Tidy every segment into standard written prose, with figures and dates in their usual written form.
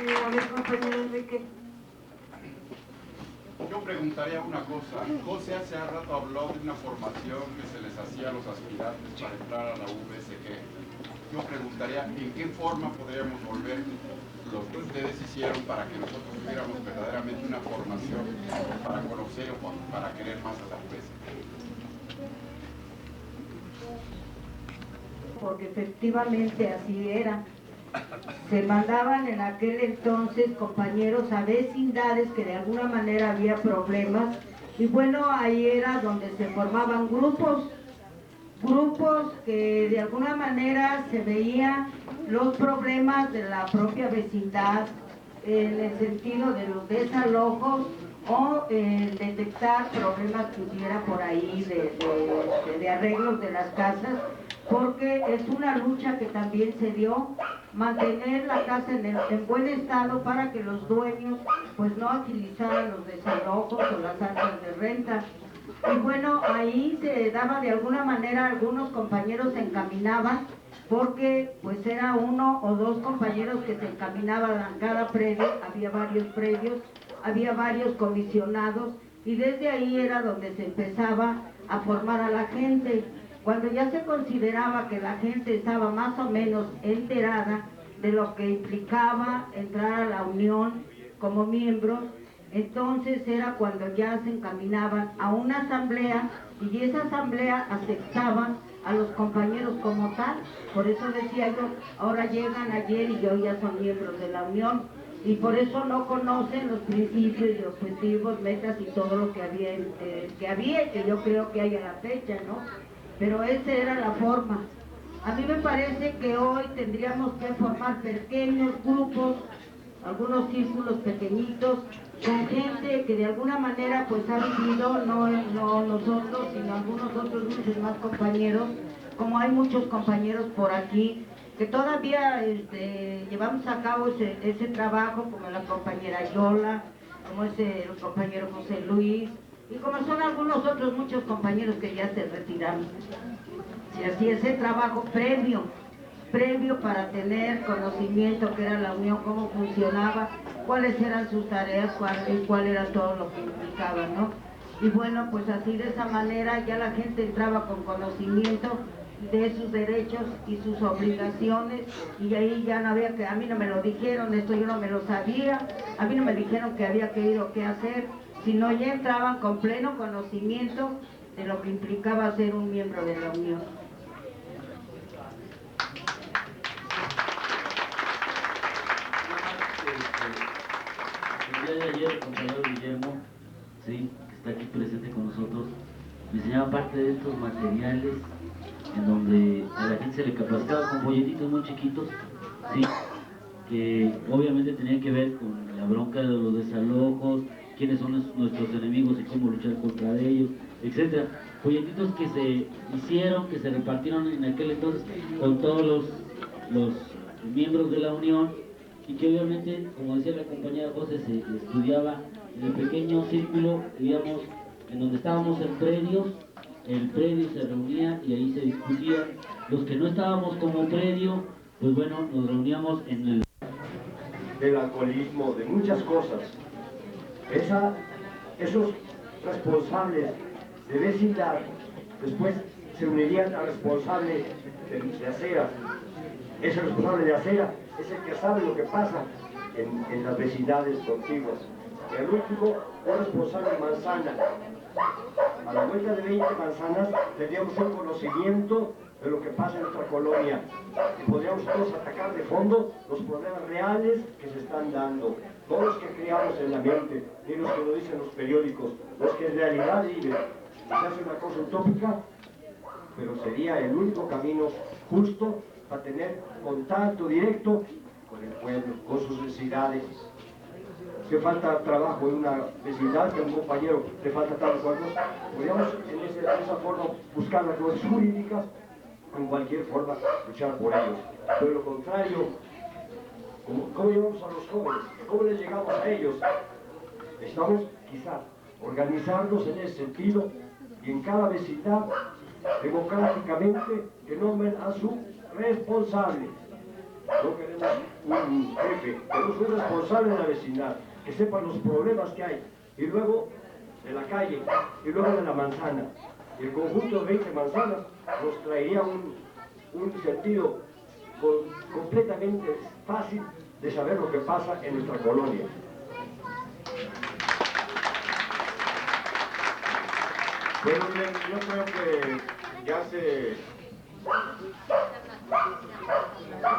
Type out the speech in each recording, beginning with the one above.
A ver, compañero Enrique. Yo preguntaría una cosa. José hace rato habló de una formación que se les hacía a los aspirantes para entrar a la UBSG. Yo preguntaría en qué forma podríamos volver lo que ustedes hicieron para que nosotros tuviéramos verdaderamente una formación para conocer o para querer más a la UBSG. Porque efectivamente así era. Se mandaban en aquel entonces compañeros a vecindades que de alguna manera había problemas, y bueno, ahí era donde se formaban grupos que de alguna manera se veían los problemas de la propia vecindad en el sentido de los desalojos o detectar problemas que hubiera por ahí de arreglos de las casas, porque es una lucha que también se dio, mantener la casa en buen estado para que los dueños pues no agilizaran los desalojos o las alzas de renta. Y bueno, ahí se daba de alguna manera, algunos compañeros se encaminaban, porque pues era uno o dos compañeros que se encaminaban a cada predio, había varios predios, había varios comisionados, y desde ahí era donde se empezaba a formar a la gente. Cuando ya se consideraba que la gente estaba más o menos enterada de lo que implicaba entrar a la unión como miembros, entonces era cuando ya se encaminaban a una asamblea, y esa asamblea aceptaba a los compañeros como tal. Por eso decía yo, ahora llegan ayer y hoy ya son miembros de la unión, y por eso no conocen los principios y objetivos, metas y todo lo que había y que yo creo que hay a la fecha, ¿no? Pero esa era la forma. A mí me parece que hoy tendríamos que formar pequeños grupos, algunos círculos pequeñitos, con gente que de alguna manera pues ha vivido, no nosotros, sino algunos otros muchos más compañeros, como hay muchos compañeros por aquí, que todavía llevamos a cabo ese trabajo, como la compañera Yola, como es el compañero José Luis, y como son algunos otros muchos compañeros que ya se retiraron. Y así ese trabajo previo para tener conocimiento que era la unión, cómo funcionaba, cuáles eran sus tareas, cuál era todo lo que implicaba, ¿no? Y bueno, pues así de esa manera ya la gente entraba con conocimiento de sus derechos y sus obligaciones, y ahí ya no había que, a mí no me lo dijeron, esto yo no me lo sabía, a mí no me dijeron que había que ir o qué hacer, sino ya entraban con pleno conocimiento de lo que implicaba ser un miembro de la unión. El día de ayer el compañero Guillermo, sí, que está aquí presente con nosotros, me enseñaba parte de estos materiales en donde a la gente se le capacitaba con folletitos muy chiquitos, sí, que obviamente tenían que ver con la bronca de los desalojos, quiénes son nuestros enemigos y cómo luchar contra ellos, etc. Folletitos que se hicieron, que se repartieron en aquel entonces con todos los miembros de la unión, y que obviamente, como decía la compañera José, se estudiaba en el pequeño círculo, digamos, en donde estábamos en predios. El predio se reunía y ahí se discutía. Los que no estábamos como predio, pues bueno, nos reuníamos en el... del alcoholismo, de muchas cosas. Esos responsables de vecindad después se unirían al responsable de acera. Ese responsable de acera es el que sabe lo que pasa en las vecindades contiguas. El último, un responsable de manzana. A la vuelta de 20 manzanas tendríamos un conocimiento de lo que pasa en nuestra colonia, y podríamos todos atacar de fondo los problemas reales que se están dando, todos los que creamos en la mente, ni los que lo dicen los periódicos, los que en realidad viven. Se hace una cosa utópica, pero sería el único camino justo para tener contacto directo con el pueblo, con sus necesidades. Que falta trabajo en una vecindad, que a un compañero le falta tal cual cosa, podríamos de esa forma buscar las cosas jurídicas, en cualquier forma luchar por ellos. Pero lo contrario, ¿cómo llevamos a los jóvenes? ¿Cómo les llegamos a ellos? Necesitamos quizás organizarnos en ese sentido, y en cada vecindad democráticamente que nombren a su responsable. No queremos un jefe, tenemos un responsable de la vecindad, que sepa los problemas que hay, y luego de la calle, y luego de la manzana. El conjunto de 20 manzanas nos traería un sentido completamente fácil de saber lo que pasa en nuestra colonia. Bueno, miren, yo creo que ya se...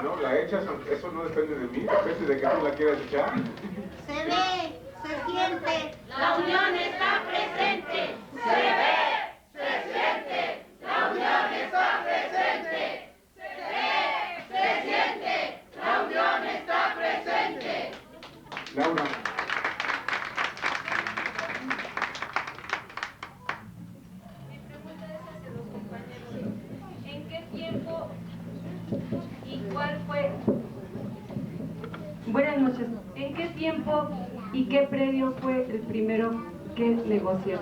No, la echas, aunque eso no depende de mí, depende de que tú la quieras echar. Se ve, se siente, la unión está presente. Se ve, se siente, la unión está presente. Se ve, se siente, la unión está presente. Laura. Mi pregunta es hacia los compañeros. ¿En qué tiempo y cuál fue? Buenas noches. ¿En qué tiempo y qué predio fue el primero que negoció?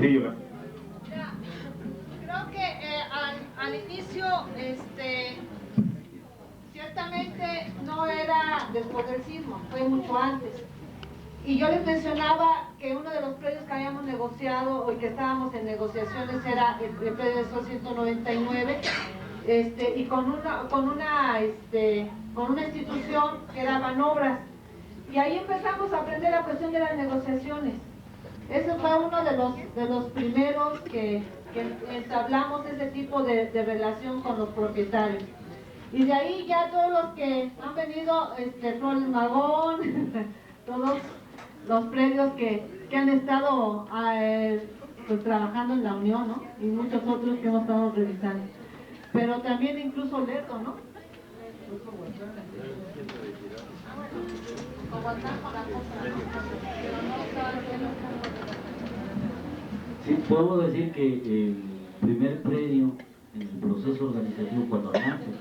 Sí, Yola. Creo que al inicio, ciertamente no era después del sismo, fue mucho antes. Y yo les mencionaba que uno de los predios que habíamos negociado y que estábamos en negociaciones era el predio de Sol 199, y con una institución que daban obras. Y ahí empezamos a aprender la cuestión de las negociaciones. Ese fue uno de los primeros que entablamos ese tipo de relación con los propietarios. Y de ahí ya todos los que han venido, Flores Magón, todos los predios que han estado pues, trabajando en la Unión, ¿no? Y muchos otros que hemos estado revisando. Pero también incluso Lerdo, ¿no? Sí, podemos decir que el primer predio en el proceso organizativo cuando nace,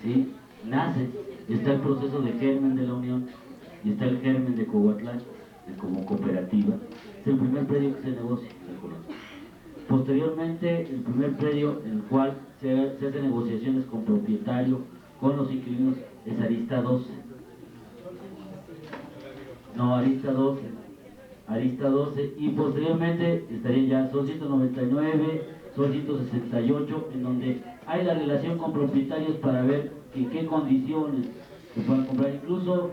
¿sí? Nace, está el proceso de germen de la Unión y está el germen de Coahuatlán como cooperativa. Es el primer predio que se negocia en la colonia. Posteriormente, el primer predio en el cual se hacen negociaciones con propietario, con los inquilinos, es Arista 12. No, Arista 12. Arista 12, y posteriormente estaría ya Sol 199, Sol 168, en donde hay la relación con propietarios para ver en qué condiciones se puedan comprar. Incluso,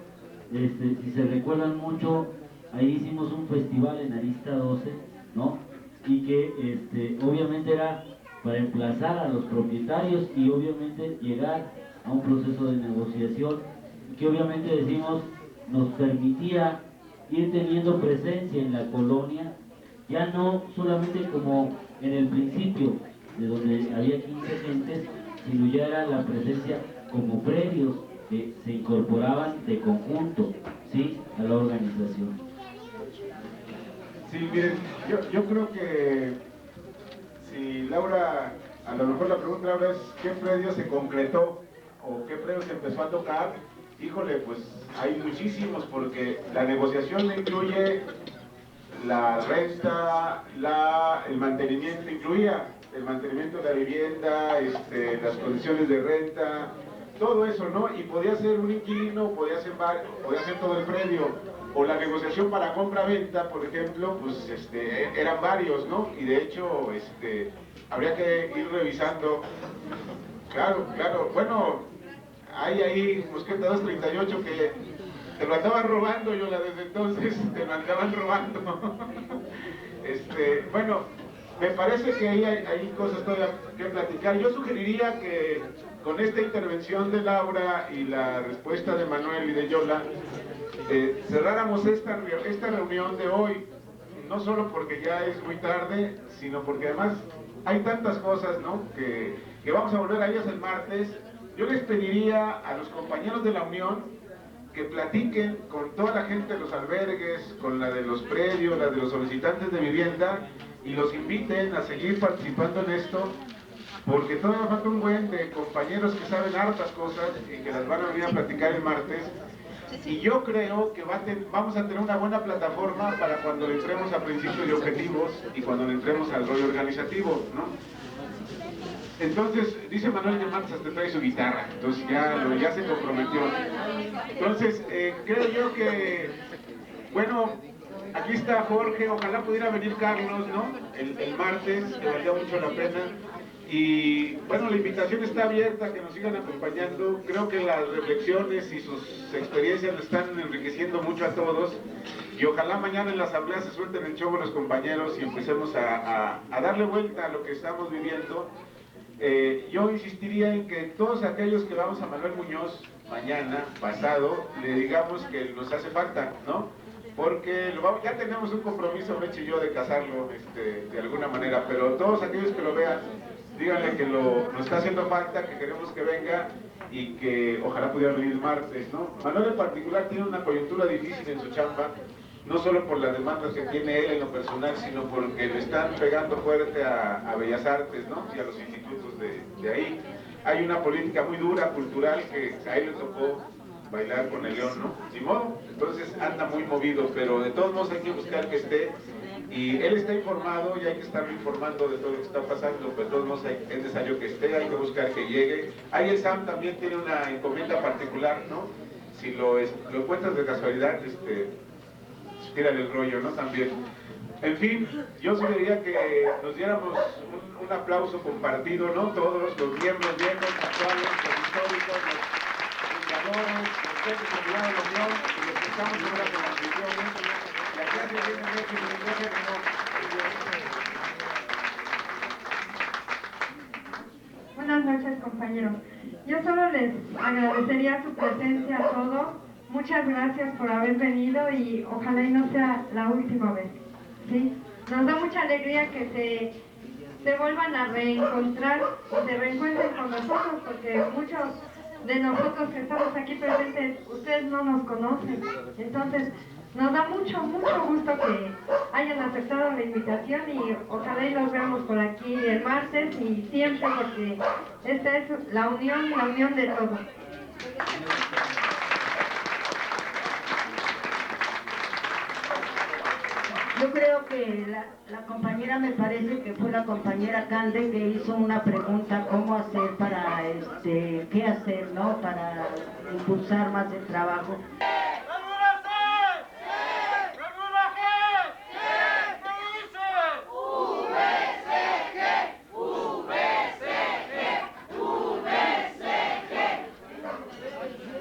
si se recuerdan mucho, ahí hicimos un festival en Arista 12, ¿no? Y que obviamente era para emplazar a los propietarios y obviamente llegar a un proceso de negociación que obviamente decimos nos permitía ir teniendo presencia en la colonia, ya no solamente como en el principio, de donde había 15 gentes, sino ya era la presencia como predios que se incorporaban de conjunto, ¿sí?, a la organización. Sí, miren, yo creo que si Laura, a lo mejor la pregunta ahora es ¿qué predio se concretó o qué predio se empezó a tocar? Híjole, pues hay muchísimos, porque la negociación incluye la renta, el mantenimiento, incluía el mantenimiento de la vivienda, las condiciones de renta, todo eso, ¿no? Y podía ser un inquilino, podía ser todo el predio, o la negociación para compra-venta, por ejemplo, pues eran varios, ¿no? Y de hecho, habría que ir revisando. Claro, bueno. Hay ahí Mosqueta 238 que te lo andaban robando, Yola, desde entonces te lo andaban robando. Bueno, me parece que ahí hay cosas todavía que platicar. Yo sugeriría que con esta intervención de Laura y la respuesta de Manuel y de Yola, cerráramos esta reunión de hoy, no solo porque ya es muy tarde, sino porque además hay tantas cosas, ¿no?, que vamos a volver a ellas el martes. Yo les pediría a los compañeros de la Unión que platiquen con toda la gente de los albergues, con la de los predios, la de los solicitantes de vivienda, y los inviten a seguir participando en esto, porque todavía falta un buen de compañeros que saben hartas cosas y que las van a venir a platicar el martes. Y yo creo que vamos a tener una buena plataforma para cuando le entremos a principios y objetivos y cuando le entremos al rollo organizativo, ¿no? Entonces, dice Manuel que Marx hasta trae su guitarra, entonces ya se comprometió. Entonces, creo yo que, bueno, aquí está Jorge, ojalá pudiera venir Carlos, ¿no? El martes, que valía mucho la pena. Y bueno, la invitación está abierta, que nos sigan acompañando. Creo que las reflexiones y sus experiencias nos están enriqueciendo mucho a todos. Y ojalá mañana en la asamblea se suelten el chongo los compañeros y empecemos a darle vuelta a lo que estamos viviendo. Yo insistiría en que todos aquellos que vamos a Manuel Muñoz mañana, pasado, le digamos que nos hace falta, ¿no? Porque ya tenemos un compromiso, Meche y yo, de casarlo de alguna manera, pero todos aquellos que lo vean, díganle que nos está haciendo falta, que queremos que venga y que ojalá pudiera venir el martes, ¿no? Manuel en particular tiene una coyuntura difícil en su chamba, no solo por las demandas que tiene él en lo personal, sino porque le están pegando fuerte a Bellas Artes, ¿no? Y a los institutos de ahí. Hay una política muy dura, cultural, que a él le tocó bailar con el león, ¿no? Ni modo, entonces anda muy movido, pero de todos modos hay que buscar que esté, y él está informado y hay que estarlo informando de todo lo que está pasando, pero de todos modos es necesario que esté, hay que buscar que llegue. Ahí el Sam también tiene una encomienda particular, ¿no? Si lo encuentras de casualidad, tírale el rollo, ¿no? También. En fin, yo sugeriría que nos diéramos un aplauso compartido, ¿no? Todos los miembros viejos, actuales, los históricos, los fundadores, los que se llevaron la unión y los que estamos ahora con las visiones. La clase viene de que se deje de no. Buenas noches, compañeros. Yo solo les agradecería su presencia a todos. Muchas gracias por haber venido y ojalá y no sea la última vez. ¿Sí? Nos da mucha alegría que se vuelvan a reencontrar y se reencuentren con nosotros, porque muchos de nosotros que estamos aquí presentes, ustedes no nos conocen. Entonces, nos da mucho gusto que hayan aceptado la invitación y ojalá y los veamos por aquí el martes y siempre, porque esta es la unión de todos. Yo creo que la compañera, me parece que fue la compañera Cande, que hizo una pregunta: cómo hacer para, qué hacer, ¿no? Para impulsar más el trabajo.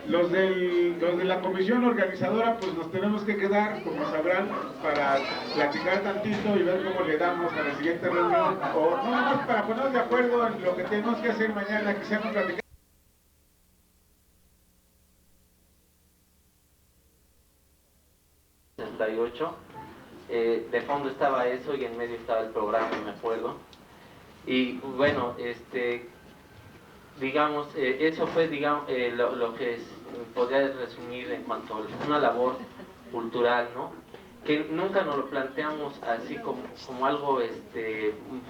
Los de la comisión organizadora, pues nos tenemos que quedar, como sabrán, para platicar tantito y ver cómo le damos a la siguiente reunión, o no, nada más para ponernos de acuerdo en lo que tenemos que hacer mañana, que seamos platicar. De fondo estaba eso y en medio estaba el programa, me acuerdo. Y bueno, digamos, eso fue, digamos, lo que podría resumir en cuanto a una labor cultural, ¿no? Que nunca nos lo planteamos así como algo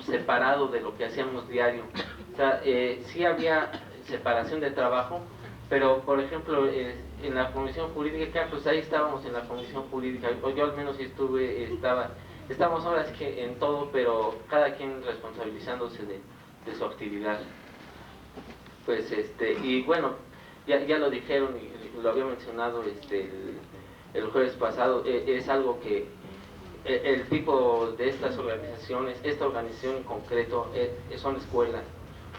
separado de lo que hacíamos diario. O sea, sí había separación de trabajo, pero por ejemplo, en la comisión jurídica, pues ahí estábamos en la comisión jurídica, yo al menos estábamos ahora sí que en todo, pero cada quien responsabilizándose de su actividad. Pues y bueno, ya lo dijeron y lo había mencionado el jueves pasado, es algo que el tipo de estas organizaciones, esta organización en concreto, son escuelas.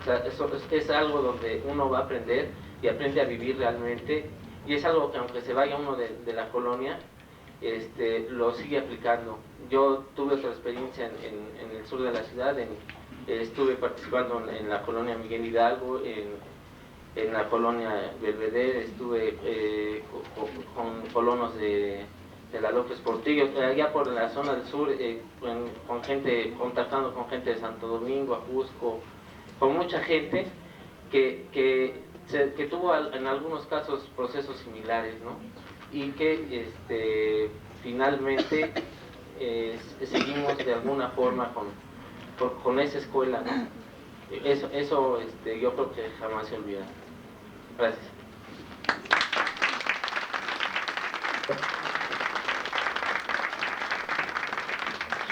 O sea, es algo donde uno va a aprender y aprende a vivir realmente, y es algo que aunque se vaya uno de la colonia, lo sigue aplicando. Yo tuve otra experiencia en el sur de la ciudad, estuve participando en la colonia Miguel Hidalgo, en la colonia Belvedere, estuve con colonos de la López Portillo, allá por la zona del sur, contactando con gente de Santo Domingo, Ajusco, con mucha gente que tuvo en algunos casos procesos similares, ¿no? Y que finalmente seguimos de alguna forma con esa escuela, ¿no? Eso yo creo que jamás se olvida. Gracias.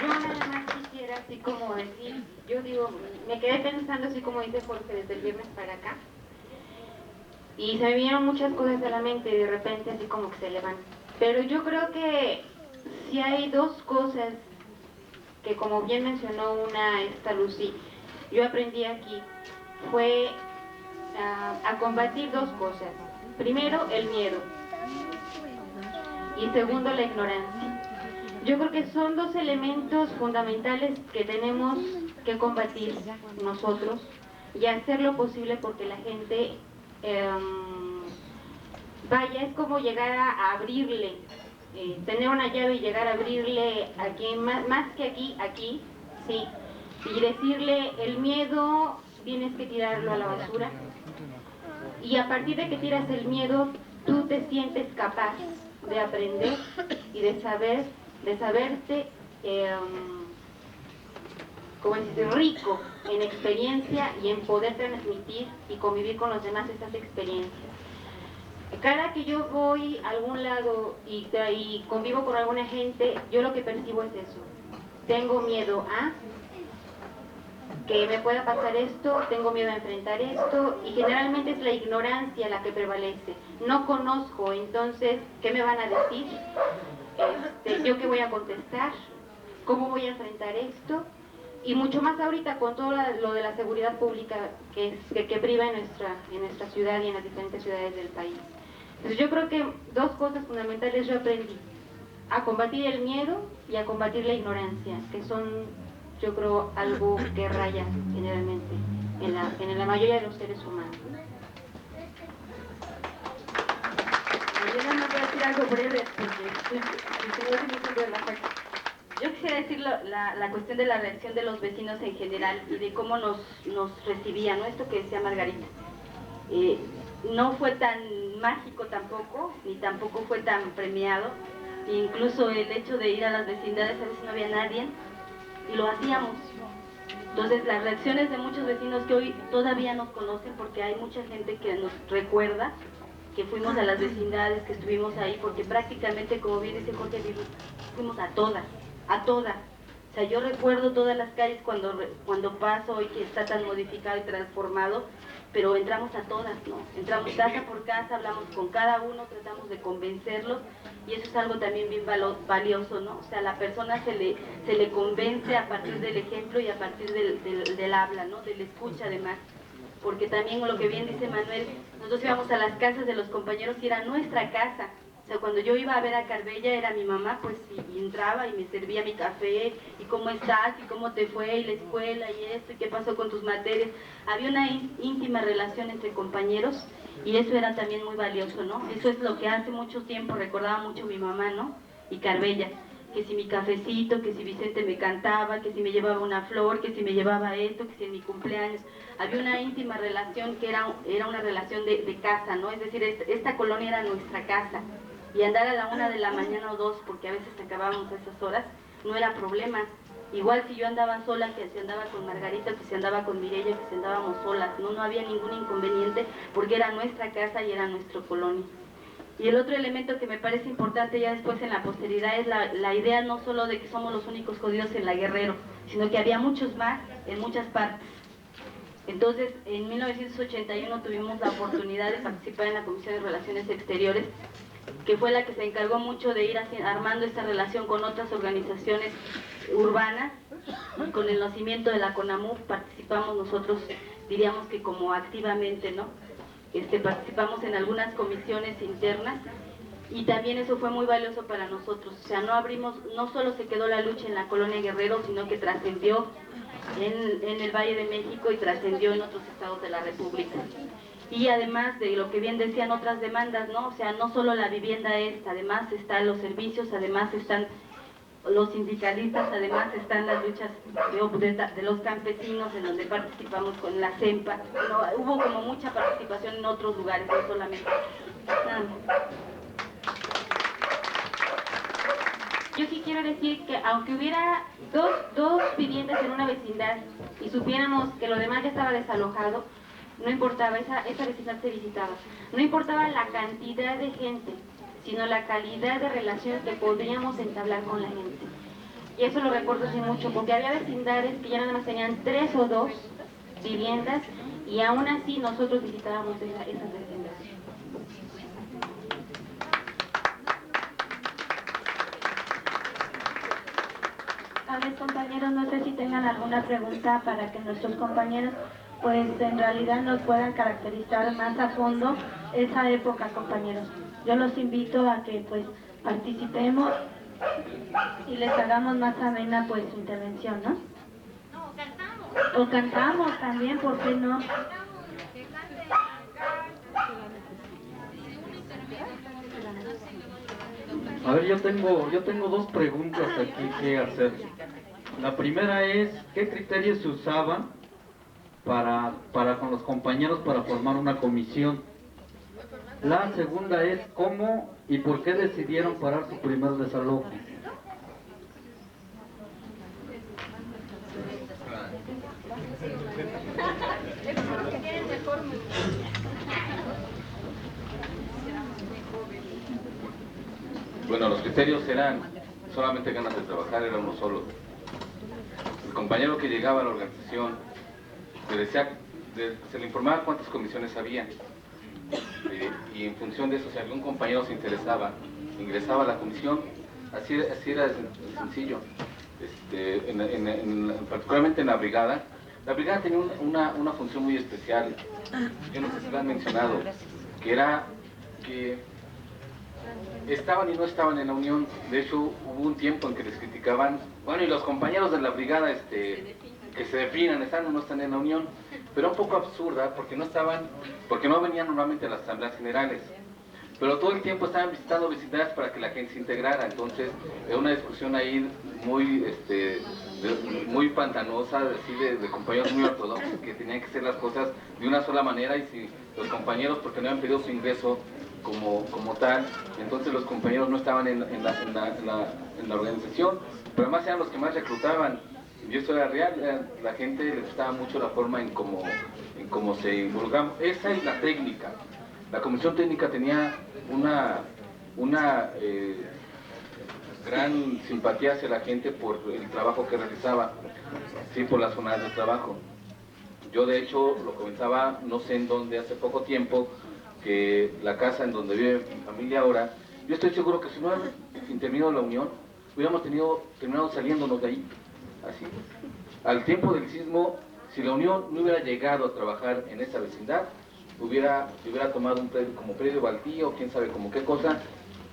Yo nada más quisiera así como decir, yo digo, me quedé pensando así como dice Jorge desde el viernes para acá, y se me vinieron muchas cosas a la mente y de repente así como que se levantan. Pero yo creo que si hay dos cosas que, como bien mencionó esta Lucy, yo aprendí aquí, fue a combatir dos cosas. Primero, el miedo, y segundo, la ignorancia. Yo creo que son dos elementos fundamentales que tenemos que combatir nosotros y hacer lo posible porque la gente vaya, es como llegar a abrirle, tener una llave y llegar a abrirle aquí, más que aquí, sí, y decirle, el miedo tienes que tirarlo a la basura, y a partir de que tiras el miedo, tú te sientes capaz de aprender y de saberte, como decir, rico en experiencia y en poder transmitir y convivir con los demás esas experiencias. Cada que yo voy a algún lado y convivo con alguna gente, yo lo que percibo es eso. Tengo miedo a que me pueda pasar esto, tengo miedo a enfrentar esto, y generalmente es la ignorancia la que prevalece. No conozco, entonces, ¿qué me van a decir? ¿Yo qué voy a contestar? ¿Cómo voy a enfrentar esto? Y mucho más ahorita con todo lo de la seguridad pública que priva en nuestra ciudad y en las diferentes ciudades del país. Entonces yo creo que dos cosas fundamentales yo aprendí: a combatir el miedo y a combatir la ignorancia, que son, yo creo, algo que raya generalmente en la mayoría de los seres humanos. Yo nada más voy a decir algo breve, porque yo quisiera decir la cuestión de la reacción de los vecinos en general y de cómo nos recibían, ¿no? Esto que decía Margarita. No fue tan mágico tampoco, ni tampoco fue tan premiado. Incluso el hecho de ir a las vecindades, a veces no había nadie, y lo hacíamos. Entonces las reacciones de muchos vecinos que hoy todavía nos conocen, porque hay mucha gente que nos recuerda que fuimos a las vecindades, que estuvimos ahí, porque prácticamente, como bien dice Jorge, fuimos a todas. O sea, yo recuerdo todas las calles cuando paso hoy, que está tan modificado y transformado, pero entramos a todas, ¿no? Entramos casa por casa, hablamos con cada uno, tratamos de convencerlos, y eso es algo también bien valioso, ¿no? O sea, a la persona se le convence a partir del ejemplo y a partir del habla, ¿no? Del escucha, además. Porque también, lo que bien dice Manuel, nosotros íbamos a las casas de los compañeros y era nuestra casa. O sea, cuando yo iba a ver a Carbella, era mi mamá, pues, y entraba y me servía mi café, y cómo estás, y cómo te fue, y la escuela, y esto, y qué pasó con tus materias. Había una íntima relación entre compañeros, y eso era también muy valioso, ¿no? Eso es lo que hace mucho tiempo recordaba mucho mi mamá, ¿no? Y Carbella, que si mi cafecito, que si Vicente me cantaba, que si me llevaba una flor, que si me llevaba esto, que si en mi cumpleaños. Había una íntima relación que era una relación de casa, ¿no? Es decir, esta colonia era nuestra casa. Y andar a la 1 de la mañana o 2, porque a veces acabábamos a esas horas, no era problema. Igual si yo andaba sola, que si andaba con Margarita, que si andaba con Mireya, que si andábamos solas, no había ningún inconveniente, porque era nuestra casa y era nuestro colonia. Y el otro elemento que me parece importante ya después en la posteridad es la idea no solo de que somos los únicos judíos en la Guerrero, sino que había muchos más en muchas partes. Entonces, en 1981 tuvimos la oportunidad de participar en la Comisión de Relaciones Exteriores, que fue la que se encargó mucho de ir armando esta relación con otras organizaciones urbanas. Con el nacimiento de la CONAMUF participamos nosotros, diríamos que como activamente, ¿no? Participamos en algunas comisiones internas, y también eso fue muy valioso para nosotros. O sea, no solo se quedó la lucha en la colonia Guerrero, sino que trascendió en el Valle de México y trascendió en otros estados de la República. Y además de lo que bien decían otras demandas, ¿no? O sea, no solo la vivienda además están los servicios, además están los sindicalistas, además están las luchas de los campesinos, en donde participamos con la CEMPA. Hubo como mucha participación en otros lugares, no solamente. Yo sí quiero decir que aunque hubiera dos viviendas en una vecindad y supiéramos que lo demás ya estaba desalojado, no importaba, esa vecindad se visitaba. No importaba la cantidad de gente, sino la calidad de relación que podríamos entablar con la gente. Y eso lo recuerdo así mucho, porque había vecindades que ya nada más tenían 3 o 2 viviendas y aún así nosotros visitábamos esas vecindades. A ver, compañeros, no sé si tengan alguna pregunta para que nuestros compañeros pues en realidad nos puedan caracterizar más a fondo esa época, compañeros. Yo los invito a que pues participemos y les hagamos más amena pues su intervención, ¿no? O cantamos también, ¿por qué no? A ver, yo tengo dos preguntas aquí que hacer. La primera es, ¿qué criterios se usaban para con los compañeros para formar una comisión? La segunda es, ¿cómo y por qué decidieron parar su primer desalojo? Bueno, los criterios eran solamente ganas de trabajar, era uno solo. El compañero que llegaba a la organización se le informaba cuántas comisiones había, y en función de eso, si algún compañero se interesaba, ingresaba a la comisión. Así era de sencillo. Particularmente en la brigada tenía una función muy especial. Yo no sé si lo han mencionado, que era que estaban y no estaban en la unión. De hecho, hubo un tiempo en que les criticaban, bueno, y los compañeros de la brigada que se definan, están o no están en la unión, pero un poco absurda, porque no venían normalmente a las asambleas generales, pero todo el tiempo estaban visitando vecindades para que la gente se integrara. Entonces era una discusión ahí muy pantanosa, así de compañeros muy ortodoxos que tenían que hacer las cosas de una sola manera, y si los compañeros, porque no habían pedido su ingreso como tal, entonces los compañeros no estaban en la organización, pero además eran los que más reclutaban. Y eso era real, la gente le gustaba mucho la forma en cómo se involucraban. Esa es la técnica. La comisión técnica tenía una gran simpatía hacia la gente por el trabajo que realizaba, sí, por las jornadas de trabajo. Yo de hecho lo comenzaba, no sé en dónde, hace poco tiempo, que la casa en donde vive mi familia ahora, yo estoy seguro que si no hubiéramos intervenido la unión, hubiéramos terminado saliéndonos de ahí, así. Al tiempo del sismo, si la unión no hubiera llegado a trabajar en esa vecindad, hubiera tomado un predio como predio baldío, quién sabe como qué cosa,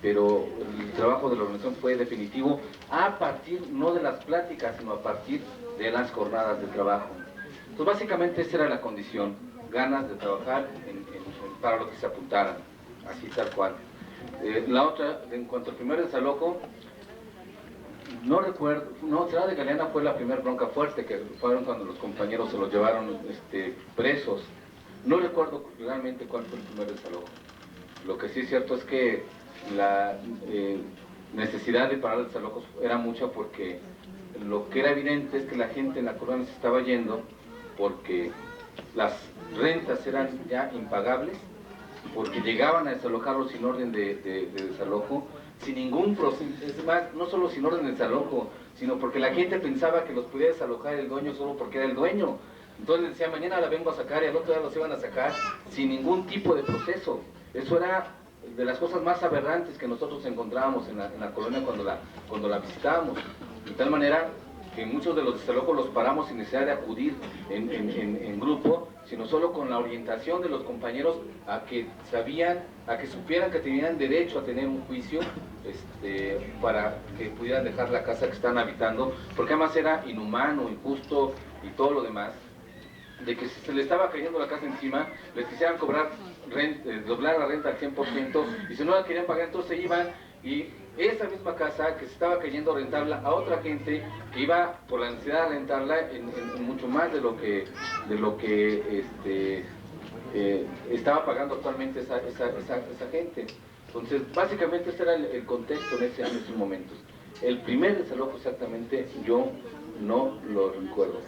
pero el trabajo de la organización fue definitivo a partir, no de las pláticas, sino a partir de las jornadas de trabajo. Entonces básicamente esa era la condición, ganas de trabajar para lo que se apuntaran, así tal cual. La otra, en cuanto al primer desalojo, no recuerdo, no, Ciudad de Galeana fue la primera bronca fuerte, que fueron cuando los compañeros se los llevaron presos. No recuerdo realmente cuál fue el primer desalojo. Lo que sí es cierto es que la necesidad de parar desalojos era mucha, porque lo que era evidente es que la gente en la colonia se estaba yendo porque las rentas eran ya impagables, porque llegaban a desalojarlos sin orden de desalojo, sin ningún proceso, es más, no solo sin orden de desalojo, sino porque la gente pensaba que los podía desalojar el dueño solo porque era el dueño. Entonces decía, mañana la vengo a sacar, y al otro día los iban a sacar sin ningún tipo de proceso. Eso era de las cosas más aberrantes que nosotros encontrábamos en la colonia cuando la visitábamos. De tal manera que muchos de los desalojos los paramos sin necesidad de acudir en grupo, sino solo con la orientación de los compañeros a que supieran que tenían derecho a tener un juicio para que pudieran dejar la casa que están habitando, porque además era inhumano, injusto y todo lo demás, de que si se le estaba cayendo la casa encima, les quisieran cobrar doblar la renta al 100%, y si no la querían pagar, entonces se iban, y esa misma casa que se estaba cayendo, rentarla a otra gente que iba por la necesidad de rentarla en mucho más de lo que estaba pagando actualmente esa gente. Entonces básicamente ese era el contexto en esos momentos. El primer desalojo exactamente yo no lo recuerdo.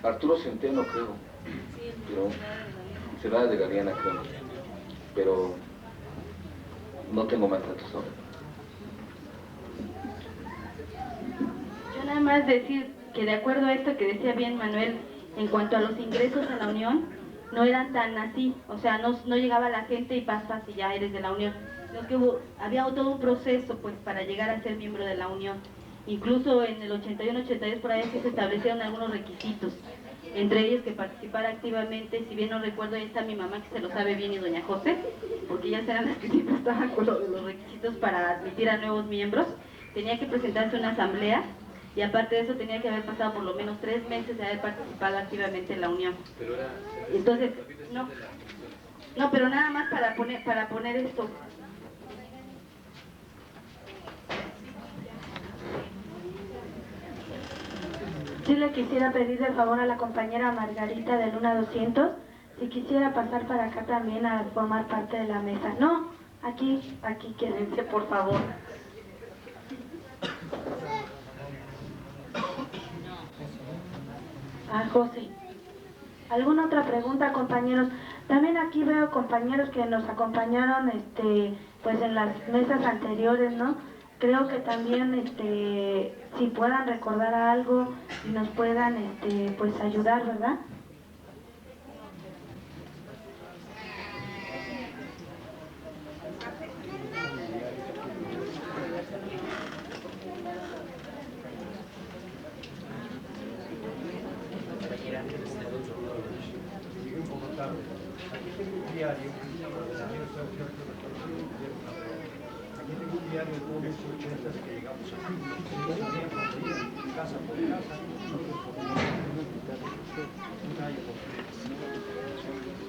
Arturo Centeno creo, pero Ciudad de Galeana creo, pero No tengo más datos ahora. Yo nada más decir que de acuerdo a esto que decía bien Manuel, en cuanto a los ingresos a la Unión, no eran tan así, o sea, no llegaba la gente y pasas y ya eres de la Unión, sino que había todo un proceso pues para llegar a ser miembro de la Unión. Incluso en el 81-82 por ahí se establecieron algunos requisitos, entre ellos que participar activamente. Si bien no recuerdo, ahí está mi mamá que se lo sabe bien y doña José, porque ellas eran las que siempre estaban con los requisitos para admitir a nuevos miembros. Tenía que presentarse una asamblea y aparte de eso tenía que haber pasado por lo menos 3 meses de haber participado activamente en la Unión. Entonces, no, pero nada más para poner esto. Sí le quisiera pedir de favor a la compañera Margarita de Luna 200 si quisiera pasar para acá también a formar parte de la mesa. No, aquí quédense por favor. José. ¿Alguna otra pregunta, compañeros? También aquí veo compañeros que nos acompañaron pues en las mesas anteriores, ¿no? Creo que también si puedan recordar algo y nos puedan pues ayudar, ¿verdad? Aquí tengo un diario de todos los 80 que llegamos aquí, casa por casa,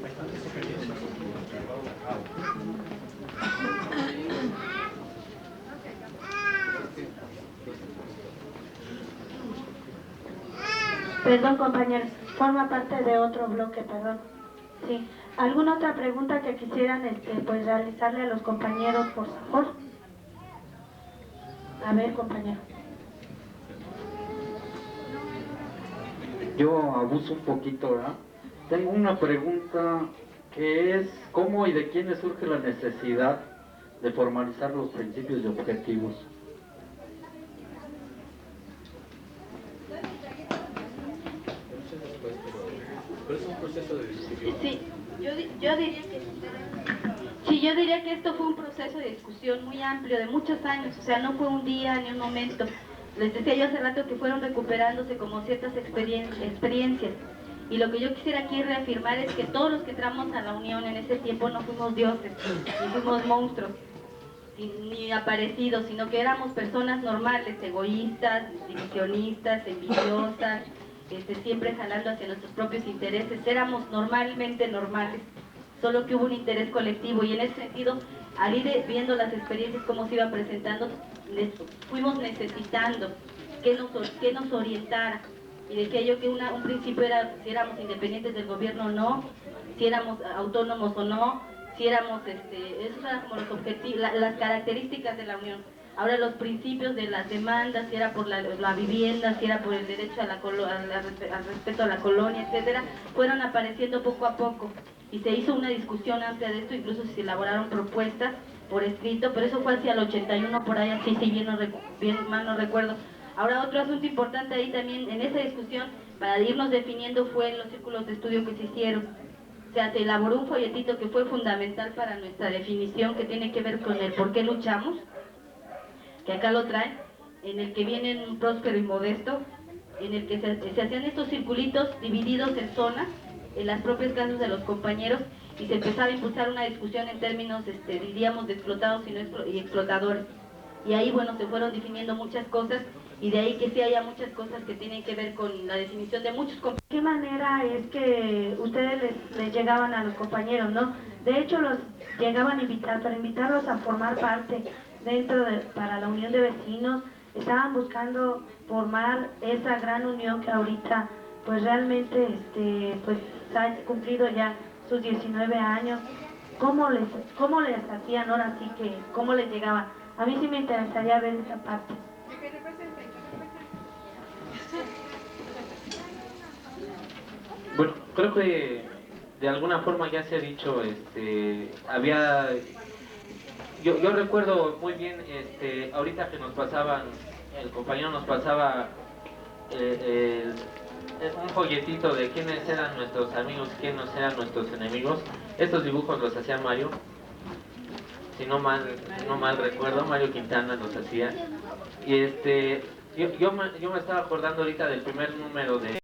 bastantes experiencias que nos llevaron a cabo. Perdón, compañeros, forma parte de otro bloque, perdón. Sí. ¿Alguna otra pregunta que quisieran pues realizarle a los compañeros, por favor? A ver, compañero. Yo abuso un poquito, ¿verdad? Tengo una pregunta que es ¿cómo y de quiénes surge la necesidad de formalizar los principios y objetivos? Pero es un proceso de discusión. Sí, yo diría que esto fue un proceso de discusión muy amplio, de muchos años, o sea, no fue un día ni un momento. Les decía yo hace rato que fueron recuperándose como ciertas experiencias. Y lo que yo quisiera aquí reafirmar es que todos los que entramos a la Unión en ese tiempo no fuimos dioses, ni fuimos monstruos, ni aparecidos, sino que éramos personas normales, egoístas, divisionistas, envidiosas, siempre jalando hacia nuestros propios intereses. Éramos normalmente normales, solo que hubo un interés colectivo, y en ese sentido, al ir viendo las experiencias cómo se iban presentando, fuimos necesitando que nos orientara. Y decía yo que un principio era si éramos independientes del gobierno o no, si éramos autónomos o no, si éramos, esos eran como los objetivos, las características de la Unión. Ahora los principios de las demandas, si era por la vivienda, si era por el derecho al respeto a la colonia, etcétera, fueron apareciendo poco a poco. Y se hizo una discusión amplia de esto, incluso se elaboraron propuestas por escrito, pero eso fue hacia el 81 por ahí, así si bien mal no recuerdo. Ahora otro asunto importante ahí también en esa discusión, para irnos definiendo, fue en los círculos de estudio que se hicieron. O sea, se elaboró un folletito que fue fundamental para nuestra definición, que tiene que ver con el por qué luchamos, que acá lo traen, en el que vienen Próspero y Modesto, en el que se hacían estos circulitos divididos en zonas, en las propias casas de los compañeros, y se empezaba a impulsar una discusión en términos, diríamos, de explotados y explotadores. Y ahí, bueno, se fueron definiendo muchas cosas, y de ahí que sí haya muchas cosas que tienen que ver con la definición de muchos compañeros. ¿De qué manera es que ustedes les llegaban a los compañeros, no? De hecho, los llegaban a invitar, para invitarlos a formar parte para la unión de vecinos. Estaban buscando formar esa gran unión que ahorita, pues realmente, pues ha cumplido ya sus 19 años. ¿Cómo les hacían ahora sí que, cómo les llegaban? A mí sí me interesaría ver esa parte. Bueno, creo que de alguna forma ya se ha dicho, había yo recuerdo muy bien, ahorita que nos pasaban, el compañero nos pasaba un folletito de quiénes eran nuestros amigos, quiénes eran nuestros enemigos. Estos dibujos los hacía Mario, si no mal recuerdo, Mario Quintana los hacía. Y yo me estaba acordando ahorita del primer número de